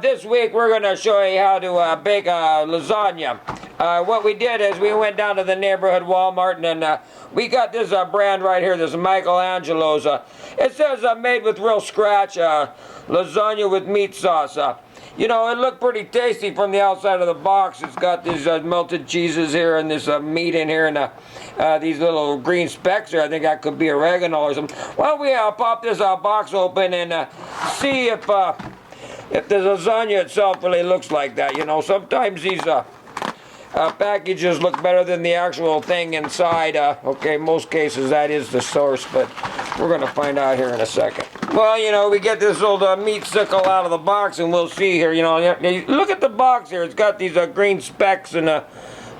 This week we're going to show you how to bake a lasagna. What we did is we went down to the neighborhood Walmart and we got this brand right here, this Michelangelo's. It says made with real scratch, lasagna with meat sauce. You know, it looked pretty tasty from the outside of the box. It's got these melted cheeses here and this meat in here and these little green specks here. I think that could be oregano or something. Why don't we pop this box open and see if the lasagna itself really looks like that. You know, sometimes these packages look better than the actual thing inside. Okay, most cases that is the source, but we're going to find out here in a second. Well, you know, we get this old meat sickle out of the box and we'll see here. You know, look at the box here. It's got these green specks and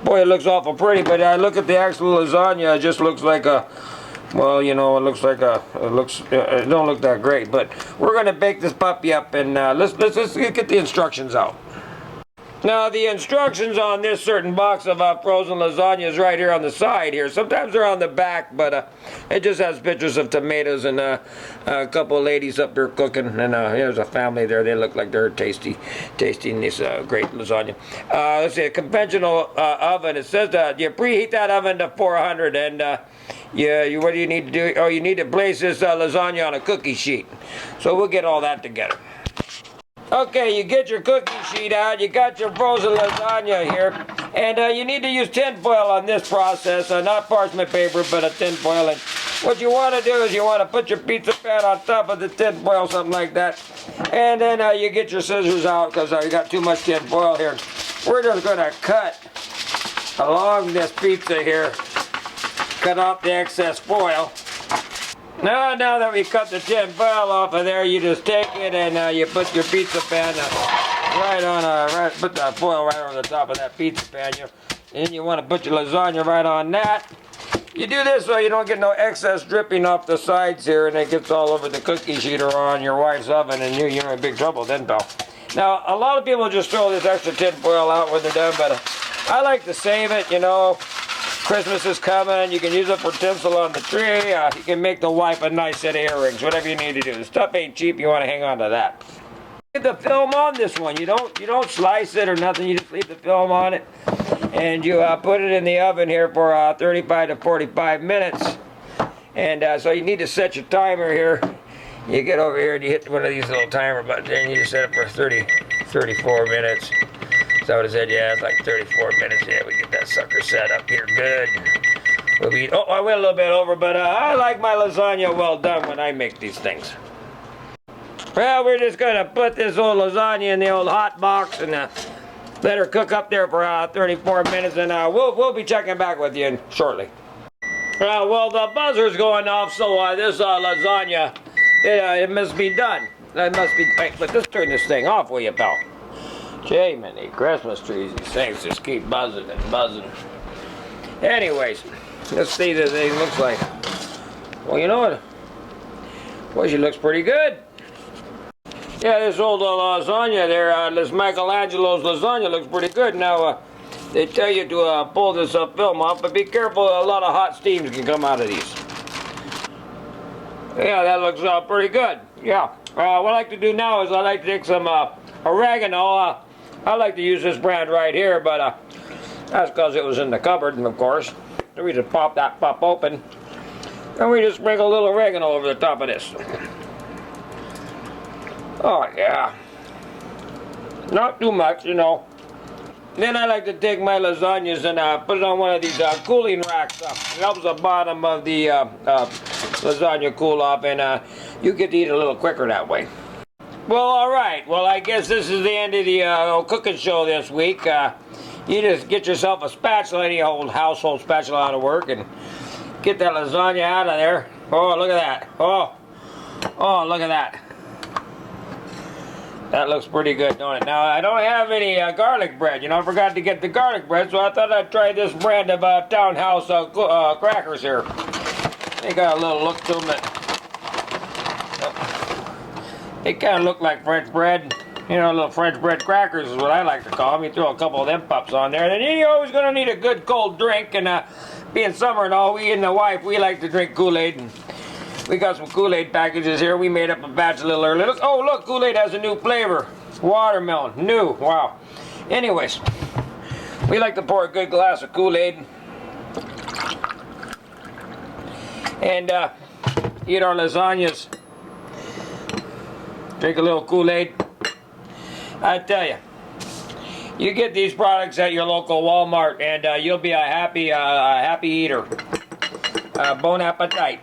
boy, it looks awful pretty, but look at the actual lasagna. It just looks like a... Well, you know, it looks like it don't look that great, but we're going to bake this puppy up and let's get the instructions out. Now, the instructions on this certain box of frozen lasagna is right here on the side here. Sometimes they're on the back, but it just has pictures of tomatoes and a couple of ladies up there cooking. And here's a family there. They look like they're tasting this great lasagna. Let's see, a conventional oven. It says that you preheat that oven to 400 and what do you need to do? Oh, you need to place this lasagna on a cookie sheet. So we'll get all that together. Okay, you get your cookie sheet out, you got your frozen lasagna here, and you need to use tin foil on this process, not parchment paper, but a tin foil. And what you want to do is you want to put your pizza pan on top of the tin foil, something like that, and then you get your scissors out because you got too much tin foil here. We're just going to cut along this pizza here, cut off the excess foil. Now that we cut the tin foil off of there, you just take it and you put your pizza pan put the foil right over the top of that pizza pan. And you want to put your lasagna right on that. You do this so you don't get no excess dripping off the sides here and it gets all over the cookie sheet or on your wife's oven and you're in big trouble then, pal. Now, a lot of people just throw this extra tin foil out when they're done, but I like to save it, you know. Christmas is coming, you can use it for tinsel on the tree, you can make the wife a nice set of earrings, whatever you need to do. The stuff ain't cheap, you want to hang on to that. Get the film on this one, you don't slice it or nothing, you just leave the film on it. And you put it in the oven here for 35 to 45 minutes. And so you need to set your timer here. You get over here and you hit one of these little timer buttons and you just set it for 34 minutes. Is that what it said? Yeah, it's like 34 minutes. Yeah, we get that sucker set up here good. I went a little bit over, but I like my lasagna well done when I make these things. Well, we're just going to put this old lasagna in the old hot box and let her cook up there for 34 minutes, and we'll be checking back with you shortly. Well, the buzzer's going off, so this lasagna, it must be done. It must be. Wait, let's turn this thing off, will you, pal? Gee, many Christmas trees, these things just keep buzzing and buzzing. Anyways, let's see what the thing looks like. Well, you know what? Well, she looks pretty good. Yeah, this old lasagna there, this Michelangelo's lasagna looks pretty good. Now, they tell you to pull this film off, but be careful, a lot of hot steams can come out of these. Yeah, that looks pretty good. Yeah. What I like to do now is I like to take some oregano. I like to use this brand right here, but that's because it was in the cupboard, of course. So we just pop that pup open, and we just sprinkle a little oregano over the top of this. Oh, yeah. Not too much, you know. Then I like to take my lasagnas and put it on one of these cooling racks. It helps the bottom of the lasagna cool off, and you get to eat a little quicker that way. Well, all right. Well, I guess this is the end of the cooking show this week. You just get yourself a spatula, any old household spatula out of work, and get that lasagna out of there. Oh, look at that. Oh, look at that. That looks pretty good, don't it? Now, I don't have any garlic bread. You know, I forgot to get the garlic bread, so I thought I'd try this brand of Townhouse crackers here. They got a little look to them that they kind of look like French bread. You know, little French bread crackers is what I like to call them. You throw a couple of them pups on there. And then you're always going to need a good cold drink. And being summer and all, we and the wife, we like to drink Kool-Aid. And we got some Kool-Aid packages here. We made up a batch a little earlier. Oh, look, Kool-Aid has a new flavor. Watermelon. New. Wow. Anyways, we like to pour a good glass of Kool-Aid and eat our lasagnas. Drink a little Kool-Aid. I tell you, you get these products at your local Walmart, and you'll be a happy eater. Bon appetit.